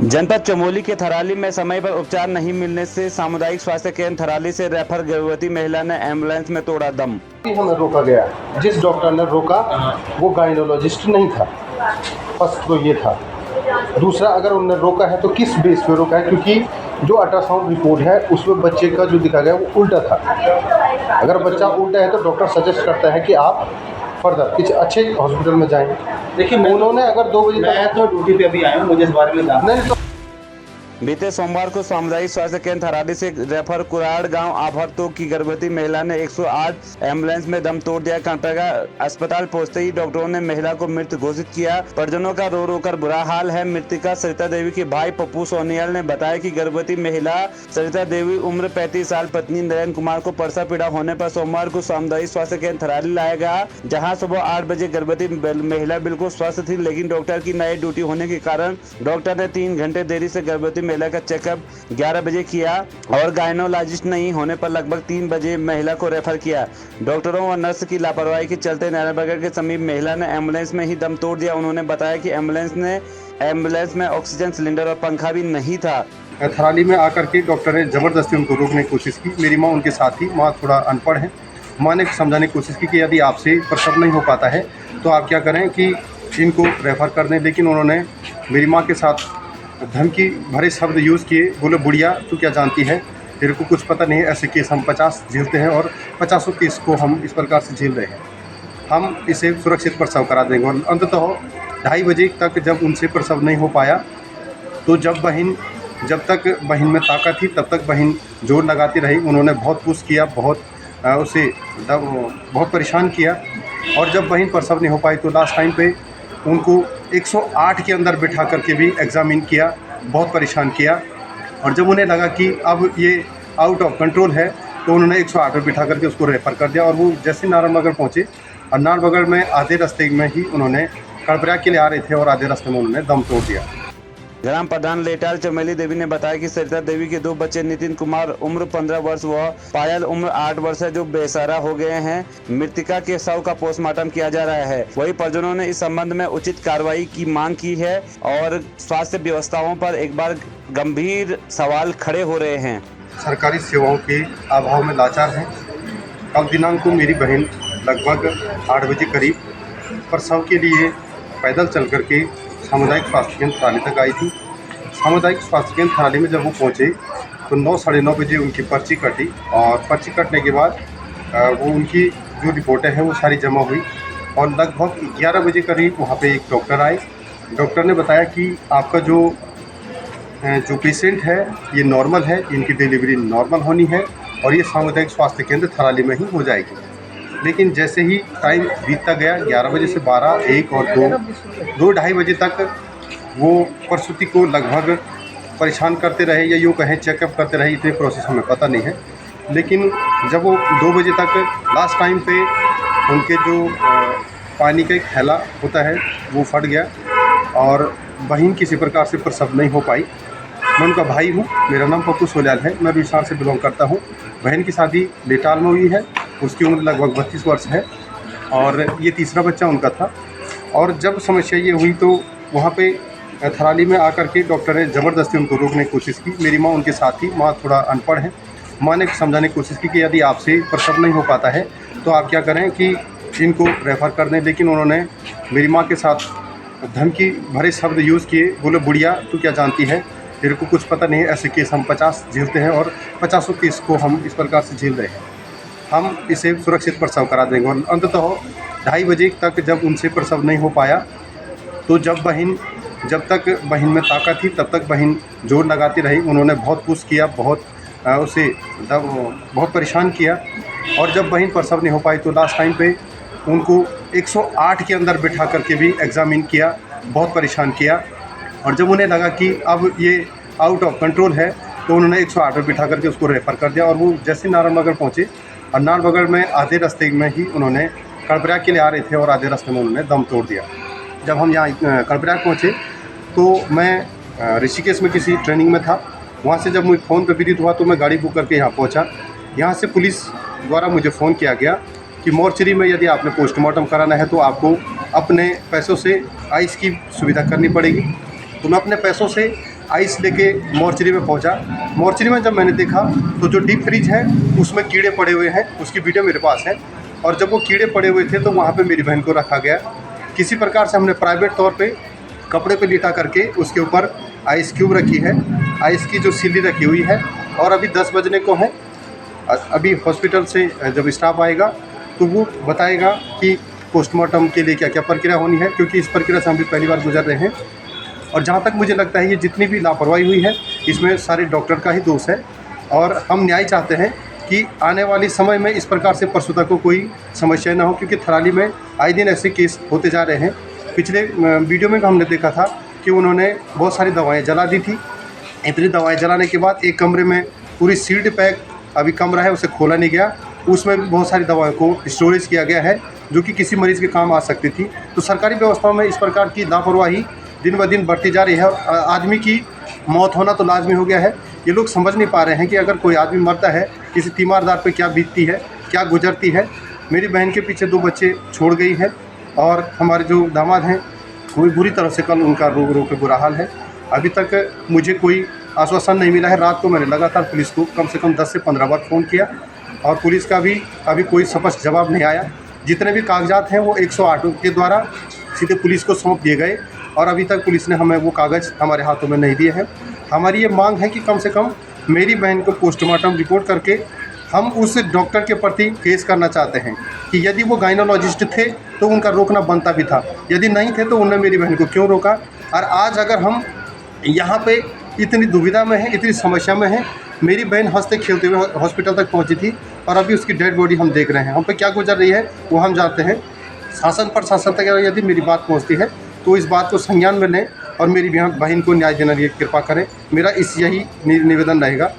जनपद चमोली के थराली में समय पर उपचार नहीं मिलने से सामुदायिक स्वास्थ्य केंद्र थराली से रेफर गर्भवती महिला ने एम्बुलेंस में तोड़ा दम। हमें रोका गया, जिस डॉक्टर ने रोका वो गायनोलॉजिस्ट नहीं था। फर्स्ट तो ये था। दूसरा, अगर उन्होंने रोका है तो किस बेस पे रोका है, क्योंकि जो अल्ट्रासाउंड रिपोर्ट है उसमें बच्चे का जो दिखा गया वो उल्टा था। अगर बच्चा उल्टा है तो डॉक्टर सजेस्ट करता है कि आप फर्दर किसी अच्छे हॉस्पिटल में जाएं। देखिए, उन्होंने अगर 2 बजे मैं तो ड्यूटी पे अभी आया हूँ, मुझे इस बारे में नहीं तो बीते सोमवार को सामुदायिक स्वास्थ्य केंद्र थराली से रेफर कुराड़ गांव आभरतो की गर्भवती महिला ने 108 एम्बुलेंस में दम तोड़ दिया। कंटका अस्पताल पहुंचते ही डॉक्टरों ने महिला को मृत घोषित किया। परिजनों का रो रो कर बुरा हाल है। मृतिका सरिता देवी के भाई पप्पू सोनियाल ने बताया कि गर्भवती महिला सरिता देवी उम्र 35 साल पत्नी नरेंद्र कुमार को परसा पीड़ा होने पर सोमवार को सामुदायिक स्वास्थ्य केंद्र थराली लाया गया, जहाँ सुबह 8 बजे गर्भवती महिला बिल्कुल स्वस्थ थी, लेकिन डॉक्टर की नाइट ड्यूटी होने के कारण डॉक्टर ने 3 घंटे देरी से गर्भवती महिला का चेकअप 11 बजे किया और गायनोलॉजिस्ट नहीं होने पर लगभग 3 बजे महिला को रेफर किया। डॉक्टरों और नर्स की लापरवाही के चलते नारायणनगर के समीप महिला ने एम्बुलेंस में ही दम तोड़ दिया। उन्होंने बताया कि एम्बुलेंस में ऑक्सीजन सिलेंडर और पंखा भी नहीं था। थराली में आकर के डॉक्टर ने ज़बरदस्ती उनको रोकने की कोशिश की। मेरी माँ उनके साथ थी। माँ थोड़ा अनपढ़ है। माँ ने समझाने की कोशिश की कि यदि आपसे प्रसव नहीं हो पाता है तो आप क्या करें कि इनको रेफ़र कर दें, लेकिन उन्होंने मेरी माँ के साथ धमकी भरे शब्द यूज़ किए। बोले, बुढ़िया तू क्या जानती है, तेरे को कुछ पता नहीं है, ऐसे केस हम 50 झेलते हैं और 50 केस को हम इस प्रकार से झेल रहे हैं। हम इसे सुरक्षित प्रसव करा देंगे। और अंततः 2:30 बजे तक जब उनसे प्रसव नहीं हो पाया तो जब तक बहन में ताकत थी तब तक बहन जोर लगाती रही। उन्होंने बहुत पुश किया, बहुत परेशान किया। और जब बहन प्रसव नहीं हो पाई तो लास्ट टाइम पे उनको 108 के अंदर बिठा करके भी एग्ज़ामिन किया, बहुत परेशान किया। और जब उन्हें लगा कि अब ये आउट ऑफ कंट्रोल है तो उन्होंने 108 पर बिठा करके उसको रेफ़र कर दिया। और वो जैसे नारायणनगर पहुँचे और नारायणनगर में आधे रास्ते में ही उन्होंने कर्णप्रयाग के लिए आ रहे थे और आधे रास्ते में उन्होंने दम तोड़ दिया। ग्राम प्रधान लेटाल चमेली देवी ने बताया कि सरिता देवी के 2 बच्चे नितिन कुमार उम्र 15 वर्ष व पायल उम्र 8 वर्ष है, जो बेसहारा हो गए हैं। मृतिका के शव का पोस्टमार्टम किया जा रहा है। वही परिजनों ने इस संबंध में उचित कार्रवाई की मांग की है और स्वास्थ्य व्यवस्थाओं पर एक बार गंभीर सवाल खड़े हो रहे हैं। सरकारी सेवाओं के अभाव में लाचार हैं। कल दिनांक को मेरी बहन लगभग 8 बजे करीब प्रसव के लिए पैदल चल करके सामुदायिक स्वास्थ्य केंद्र थराली तक आई थी। सामुदायिक स्वास्थ्य केंद्र थराली में जब वो पहुँचे तो 9 साढ़े 9 बजे उनकी पर्ची कटी और पर्ची कटने के बाद वो उनकी जो रिपोर्टें हैं वो सारी जमा हुई और लगभग 11 बजे करीब वहाँ पे एक डॉक्टर आए। डॉक्टर ने बताया कि आपका जो पेशेंट है ये नॉर्मल है, इनकी डिलीवरी नॉर्मल होनी है और ये सामुदायिक स्वास्थ्य केंद्र थराली में ही हो जाएगी। लेकिन जैसे ही टाइम बीतता गया, 11 बजे से 12, 1 और 2, 2-2:30 बजे तक वो प्रसूति को लगभग परेशान करते रहे या यूँ कहें चेकअप करते रहे। इतने प्रोसेस हमें पता नहीं है। लेकिन जब वो 2 बजे तक लास्ट टाइम पे उनके जो पानी का एक थैला होता है वो फट गया और बहन किसी प्रकार से प्रसव नहीं हो पाई। मैं उनका भाई हूँ, मेरा नाम पप्पू सोनियाल है, मैं बिहार से बिलोंग करता हूँ। बहन की शादी लेटाल में हुई है, उसकी उम्र लगभग 32 वर्ष है और ये तीसरा बच्चा उनका था। और जब समस्या ये हुई तो वहाँ पे थराली में आकर के डॉक्टर ने ज़बरदस्ती उनको रोकने की कोशिश की। मेरी माँ उनके साथ थी। माँ थोड़ा अनपढ़ है। माँ ने समझाने की कोशिश की कि यदि आपसे प्रसव नहीं हो पाता है तो आप क्या करें कि इनको रेफ़र कर दें, लेकिन उन्होंने मेरी माँ के साथ धमकी भरे शब्द यूज़ किए। बोले, बुढ़िया तू क्या जानती है, तेरे को कुछ पता नहीं है, ऐसे केस हम 50 झेलते हैं और 50 केस को हम इस प्रकार से झेल रहे हैं। हम इसे सुरक्षित प्रसव करा देंगे। और अंततः 2:30 बजे तक जब उनसे प्रसव नहीं हो पाया तो जब तक बहन में ताकत थी तब तक बहन जोर लगाती रही। उन्होंने बहुत पुश किया, बहुत परेशान किया। और जब बहन प्रसव नहीं हो पाई तो लास्ट टाइम पे उनको 108 के अंदर बिठा करके भी एग्ज़ामिन किया, बहुत परेशान किया। और जब उन्हें लगा कि अब ये आउट ऑफ कंट्रोल है तो उन्होंने 108 पर बिठा करके उसको रेफ़र कर दिया। और वो जैसे नारायणनगर पहुँचे और नारायणनगर में आधे रास्ते में ही उन्होंने कर्णप्रयाग के लिए आ रहे थे और आधे रास्ते में उन्होंने दम तोड़ दिया। जब हम यहाँ कर्णप्रयाग पहुँचे तो मैं ऋषिकेश में किसी ट्रेनिंग में था। वहाँ से जब मुझे फ़ोन पे विदित हुआ तो मैं गाड़ी बुक करके यहाँ पहुँचा। यहाँ से पुलिस द्वारा मुझे फ़ोन किया गया कि मोर्चरी में यदि आपने पोस्टमार्टम कराना है तो आपको अपने पैसों से आइस की सुविधा करनी पड़ेगी। तो मैं अपने पैसों से आइस लेके मोर्चरी में पहुंचा। मोर्चरी में जब मैंने देखा तो जो डीप फ्रीज है उसमें कीड़े पड़े हुए हैं, उसकी वीडियो मेरे पास है। और जब वो कीड़े पड़े हुए थे तो वहाँ पे मेरी बहन को रखा गया। किसी प्रकार से हमने प्राइवेट तौर पे कपड़े पे लिटा करके उसके ऊपर आइस क्यूब रखी है, आइस की जो सिल्ली रखी हुई है। और अभी 10 बजने को है। अभी हॉस्पिटल से जब स्टाफ आएगा तो वो बताएगा कि पोस्टमार्टम के लिए क्या क्या प्रक्रिया होनी है, क्योंकि इस प्रक्रिया से हम भी पहली बार गुजर रहे हैं। और जहाँ तक मुझे लगता है ये जितनी भी लापरवाही हुई है इसमें सारे डॉक्टर का ही दोष है। और हम न्याय चाहते हैं कि आने वाले समय में इस प्रकार से परसुता को कोई समस्या ना हो, क्योंकि थराली में आए दिन ऐसे केस होते जा रहे हैं। पिछले वीडियो में हमने देखा था कि उन्होंने बहुत सारी दवाएँ जला दी थी। इतनी दवाएँ जलाने के बाद एक कमरे में पूरी सील्ड पैक अभी कमरा है, उसे खोला नहीं गया, उसमें बहुत सारी दवाओं को स्टोरेज किया गया है जो कि किसी मरीज़ के काम आ सकती थी। तो सरकारी व्यवस्थाओं में इस प्रकार की लापरवाही दिन ब दिन बढ़ती जा रही है। और आदमी की मौत होना तो लाजमी हो गया है। ये लोग समझ नहीं पा रहे हैं कि अगर कोई आदमी मरता है किसी तीमारदार पे क्या बीतती है, क्या गुजरती है। मेरी बहन के पीछे 2 बच्चे छोड़ गई है और हमारे जो दामाद हैं कोई बुरी तरह से कल उनका रो के बुरा हाल है। अभी तक मुझे कोई आश्वासन नहीं मिला है। रात को मैंने लगातार पुलिस को कम से कम 10 से 15 बार फ़ोन किया और पुलिस का भी अभी कोई स्पष्ट जवाब नहीं आया। जितने भी कागजात हैं वो 108 के द्वारा सीधे पुलिस को सौंप दिए गए और अभी तक पुलिस ने हमें वो कागज़ हमारे हाथों में नहीं दिए हैं। हमारी ये मांग है कि कम से कम मेरी बहन को पोस्टमार्टम रिपोर्ट करके हम उस डॉक्टर के प्रति केस करना चाहते हैं कि यदि वो गायनोलॉजिस्ट थे तो उनका रोकना बनता भी था, यदि नहीं थे तो उन्होंने मेरी बहन को क्यों रोका। और आज अगर हम यहाँ पे इतनी दुविधा में हैं, इतनी समस्या में हैं, मेरी बहन हंसते खेलते हुए हॉस्पिटल तक पहुँची थी और अभी उसकी डेड बॉडी हम देख रहे हैं। हम पे क्या गुजर रही है वो हम जानते हैं। शासन प्रशासन तक यदि मेरी बात पहुँचती है तो इस बात को संज्ञान में लें और मेरी बहन को न्याय देने की कृपा करें। मेरा यही निवेदन रहेगा।